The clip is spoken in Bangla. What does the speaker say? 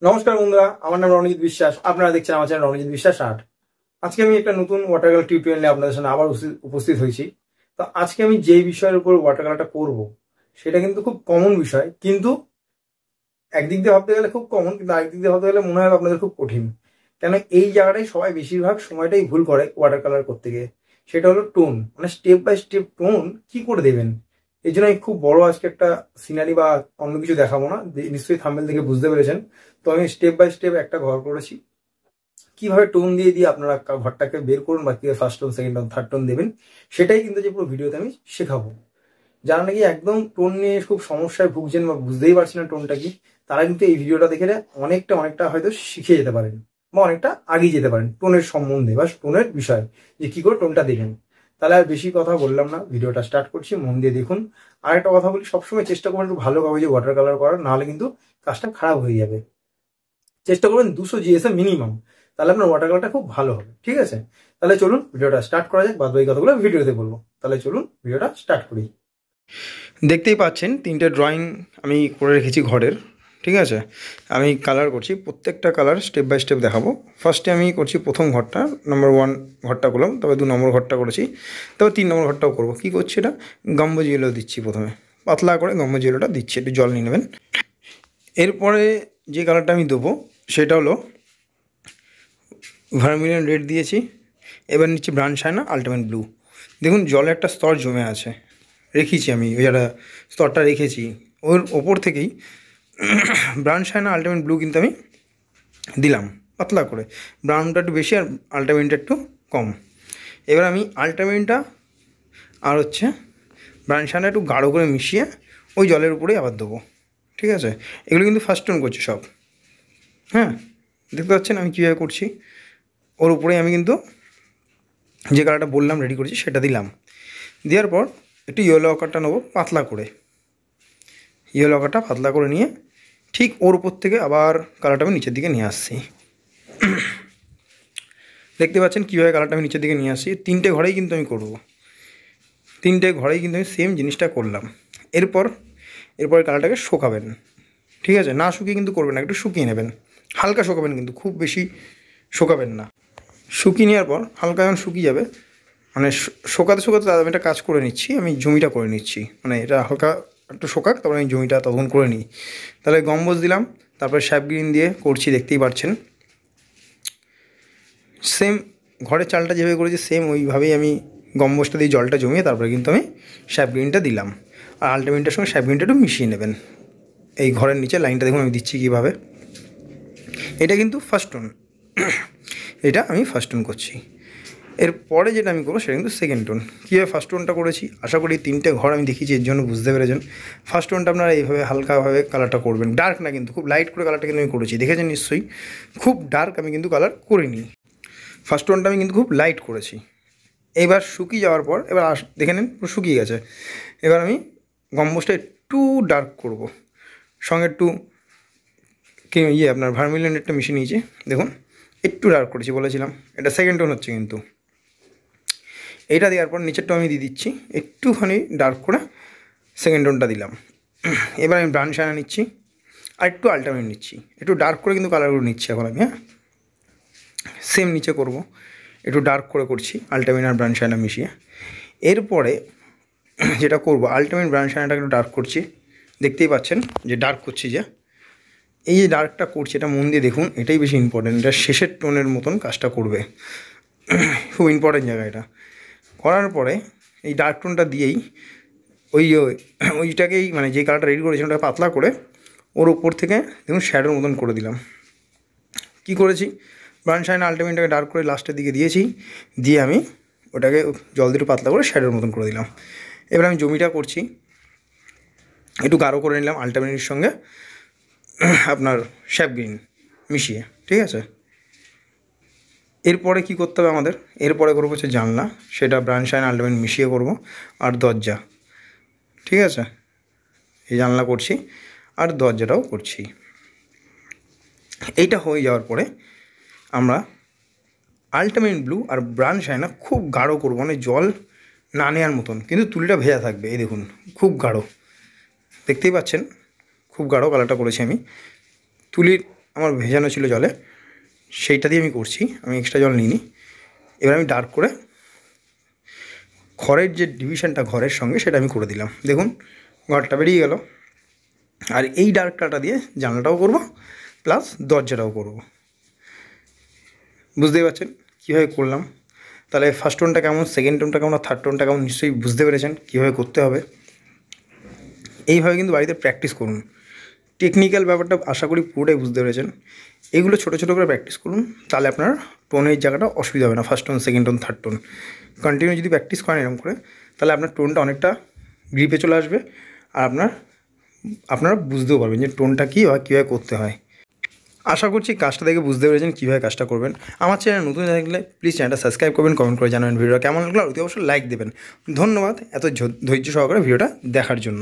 নমস্কার বন্ধুরা, আমার নাম রণজিৎ বিশ্বাস। আপনারা দেখছেন আমার চ্যানেল রণজিৎ বিশ্বাস আর্ট। আজকে আমি একটা নতুন ওয়াটার কালার টিউটোরিয়াল নিয়ে আপনাদের সামনে আবার উপস্থিত হয়েছি। তো আজকে আমি যেই বিষয়ের উপর ওয়াটার কালারটা করব সেটা কিন্তু খুব কমন বিষয়, কিন্তু একদিক দিয়ে ভাবতে গেলে খুব কমন, কিন্তু আরেকদিক দিয়ে ভাবতে গেলে মনে হয় আপনাদের খুব কঠিন। কেন এই জায়গাটাই সবাই বেশিরভাগ সময়টাই ভুল করে ওয়াটার কালার করতে গিয়ে। সেটা হলো টোন, মানে স্টেপ বাই স্টেপ টোন কি করে দেবেন। এই জন্য আমি খুব বড় আজকে একটা সিনারি বা অন্য কিছু দেখাবো না, নিশ্চয়ই থাম্বনেল থেকে বুঝতে পেরেছেন। তো আমি স্টেপ বাই স্টেপ একটা ঘর করেছি, কিভাবে টোন দিয়ে দিয়ে আপনারা ঘরটাকে বের করুন বা কিভাবে first tone, second tone, third tone দেবেন, সেটাই কিন্তু যে পুরো ভিডিওতে আমি শেখাবো। যারা নাকি একদম টোন নিয়ে খুব সমস্যায় ভুগছেন বা বুঝতেই পারছেন না টোনটা কি, তারা কিন্তু এই ভিডিওটা দেখে অনেকটা অনেকটা হয়তো শিখে যেতে পারেন বা অনেকটা আগিয়ে যেতে পারেন টোনের সম্বন্ধে বা টোনের বিষয়, যে কি করে টোনটা দেখেন। তাহলে আর বেশি কথা বললাম না, ভিডিওটা স্টার্ট করছি, মন দিয়ে দেখুন। আর একটা কথা বলি, সবসময় চেষ্টা করবেন একটু ভালো কাগজে ওয়াটার কালার করার, নাহলে কিন্তু কাজটা খারাপ হয়ে যাবে। চেষ্টা করবেন 200 জিএসএম মিনিমাম, তাহলে আপনার ওয়াটার কালারটা খুব ভালো হবে। ঠিক আছে, তাহলে চলুন ভিডিওটা স্টার্ট করা যাক। বাদ বাকি কথাগুলো ভিডিওতে বলবো, তাহলে চলুন ভিডিওটা স্টার্ট করি। দেখতেই পাচ্ছেন তিনটে ড্রয়িং আমি করে রেখেছি ঘরের। ঠিক আছে, আমি কালার করছি, প্রত্যেকটা কালার স্টেপ বাই স্টেপ দেখাবো। ফার্স্টে আমি করছি প্রথম ঘরটা, নম্বর 1 ঘরটা করলাম, তবে 2 নম্বর ঘরটা করেছি, তবে 3 নম্বর ঘরটাও করবো। কী করছি, এটা গম্বুজ ইয়েলো দিচ্ছি প্রথমে, পাতলা করে গম্বুজ ইয়েলোটা দিচ্ছি, একটু জল নিয়ে নেবেন। এরপরে যে কালারটা আমি দেবো সেটা হলো ভার্মিলিয়ন রেড দিয়েছি, এবার নিচ্ছি ব্রাউন শাইনা আল্টিমেট ব্লু। দেখুন জলে একটা স্তর জমে আছে, রেখেছি আমি ওই একটা স্তরটা রেখেছি, ওর ওপর থেকেই ব্রাউন শাইনা আল্টিমেট ব্লু কিন্তু আমি দিলাম পাতলা করে, ব্রাউনটা একটু বেশি আর আল্টিমেটটা একটু কম। এবার আমি আল্টিমেটটা আর হচ্ছে ব্রাউন শাইনা একটু গাঢ় করে মিশিয়ে ওই জলের উপরেই আবার দেবো। ঠিক আছে, এগুলো কিন্তু ফার্স্ট টোন করছি সব। হ্যাঁ, দেখতে পাচ্ছেন আমি কীভাবে করছি। ওর উপরেই আমি কিন্তু যে কালারটা বললাম রেডি করেছি সেটা দিলাম। দেওয়ার পর একটু ইয়েলো আকারটা নেবো পাতলা করে, ইয়েলো আকারটা পাতলা করে নিয়ে ঠিক ওর উপর থেকে আবার কালারটা আমি নিচের দিকে নিয়ে আসছি। দেখতে পাচ্ছেন কীভাবে কালারটা আমি নিচের দিকে নিয়ে আসছি। তিনটে ঘরেই কিন্তু আমি করব, তিনটে ঘরেই কিন্তু আমি সেম জিনিসটা করলাম। এরপর কালারটাকে শুকাবেন। ঠিক আছে, না শুকিয়ে কিন্তু করবেন না, একটু শুকিয়ে নেবেন, হালকা শুকাবেন, কিন্তু খুব বেশি শুকাবেন না। শুকিয়ে নেওয়ার পর হালকা যখন শুকিয়ে যাবে, মানে শোকাতে শোকাতে আমি একটা কাজ করে নিচ্ছি, আমি জমিটা করে নিচ্ছি, মানে এটা হালকা একটু শোকাক, তারপরে আমি জমিটা তখন করে নিই। তাহলে গম্বুজ দিলাম, তারপরে স্যাপ গ্রিন দিয়ে করছি, দেখতেই পাচ্ছেন। সেম ঘরের চালটা যেভাবে করেছি সেম ওইভাবেই আমি গম্বুজটা দিয়ে জলটা জমিয়ে তারপরে কিন্তু আমি স্যাপ গ্রিনটা দিলাম। আর আল্টিমেটটার সঙ্গে স্যাপ গ্রিনটা একটু মিশিয়ে নেবেন। এই ঘরের নিচে লাইনটা দেখুন আমি দিচ্ছি কীভাবে। এটা কিন্তু ফার্স্ট টোন, এটা আমি ফার্স্ট টোন করছি। এরপরে যেটা আমি করবো সেটা কিন্তু সেকেন্ড টোন। কীভাবে ফার্স্ট টোনটা করেছি আশা করি তিনটে ঘর আমি দেখিয়েছি, এর জন্য বুঝতে পেরেছেন। ফার্স্ট টোনটা আপনারা এইভাবে হালকাভাবে কালারটা করবেন, ডার্ক না, কিন্তু খুব লাইট করে কালারটা কিন্তু আমি করেছি, দেখেছেন নিশ্চয়ই। খুব ডার্ক আমি কিন্তু কালার করিনি, ফার্স্ট টোনটা আমি কিন্তু খুব লাইট করেছি। এবার শুকিয়ে যাওয়ার পর এবার দেখে নেন পুরো শুকিয়ে গেছে। এবার আমি গম্বুজটা একটু ডার্ক করব, সঙ্গে একটু আপনার ভার্মিলিয়ন একটা মিশিয়ে নিয়েছি, দেখুন একটু ডার্ক করেছি, বলেছিলাম এটা সেকেন্ড টোন হচ্ছে। কিন্তু এইটা দেওয়ার পর নিচেরটা আমি দিয়ে দিচ্ছি একটুখানি ডার্ক করে, সেকেন্ড টোনটা দিলাম। এবার আমি ব্রাউন শাইনা নিচ্ছি আর একটু আল্টারনেট নিচ্ছি, একটু ডার্ক করে কিন্তু কালারগুলো নিচ্ছি এখন আমি। হ্যাঁ, সেম নিচে করব, একটু ডার্ক করে করছি আল্টারনেট আর ব্রাউন শাইনা মিশিয়ে। এরপরে যেটা করব, আল্টারনেট ব্রাউন শাইনাটা একটু ডার্ক করছি, দেখতেই পাচ্ছেন যে ডার্ক করছি। যে এই যে ডার্কটা করছি এটা মন দিয়ে দেখুন, এটাই বেশি ইম্পর্টেন্ট, এটা শেষের টোনের মতন কাজটা করবে, খুব ইম্পর্টেন্ট জায়গা। এটা করার পরে এই ডার্ক টোনটা দিয়েই ওইটাকেই মানে যে কালারটা রেডি করেছি ওটা পাতলা করে ওর উপর থেকে দেখুন শ্যাডোর মতন করে দিলাম। কি করেছি, ব্রাউন শাইনা আল্টিমেটটাকে ডার্ক করে লাস্টের দিকে দিয়েছি, দিয়ে আমি ওটাকে জল দিয়ে পাতলা করে শ্যাডোর মতন করে দিলাম। এবার আমি জমিটা করছি, একটু গাঢ় করে নিলাম আল্টিমেটের সঙ্গে আপনার স্যাপ গ্রিন মিশিয়ে। ঠিক আছে, এরপরে কি করতে হবে আমাদের, এরপরে করবো হচ্ছে জানলা, সেটা ব্রাউন শাইনা আল্টিমেট মিশিয়ে করব, আর দরজা। ঠিক আছে, এই জানলা করছি আর দরজাটাও করছি। এইটা হয়ে যাওয়ার পরে আমরা আল্টিমেট ব্লু আর ব্রাউন শাইনা খুব গাঢ় করবো, মানে জল না নেওয়ার মতন, কিন্তু তুলিটা ভেজা থাকবে। এই দেখুন খুব গাঢ়, দেখতেই পাচ্ছেন খুব গাঢ় কালারটা করেছি আমি। তুলির আমার ভেজানো ছিল জলে, সেইটা দিয়ে আমি করছি, আমি এক্সট্রা জল নিইনি। এবার আমি ডার্ক করে ঘরের যে ডিভিশনটা ঘরের সঙ্গে সেটা আমি করে দিলাম। দেখুন ঘরটা বেরিয়ে গেল। আর এই ডার্ক কালারটা দিয়ে জানলাটাও করব, প্লাস দরজাটাও করব। বুঝতেই পারছেন কীভাবে করলাম। তাহলে ফার্স্ট টোনটা কেমন, সেকেন্ড টোনটা কেমন, আর থার্ড টোনটা কেমন নিশ্চয়ই বুঝতে পেরেছেন কীভাবে করতে হবে। এইভাবে কিন্তু বাড়িতে প্র্যাকটিস করুন। টেকনিক্যাল ব্যাপারটা আশা করি পুরোটাই বুঝতে পেরেছেন। এগুলো ছোটো ছোটো করে প্র্যাকটিস করুন, তাহলে আপনার টোনের জায়গাটা অসুবিধা হবে না। First tone, second tone, third tone continue যদি প্র্যাকটিস করেন এরকম করে, তাহলে আপনার টোনটা অনেকটা গ্রিপে চলে আসবে। আর আপনারা বুঝতেও পারবেন যে টোনটা কী হয়, কীভাবে করতে হয়। আশা করছি কাজটা দেখে বুঝতে পেরেছেন কীভাবে কাজটা করবেন। আমার চ্যানেল নতুন থাকলে প্লিজ চ্যানেলটা সাবস্ক্রাইব করবেন, কমেন্ট করে জানাবেন ভিডিওটা কেমন লাগলো, আর অতি অবশ্যই লাইক দেবেন। ধন্যবাদ এত ধৈর্য সহকারে ভিডিওটা দেখার জন্য।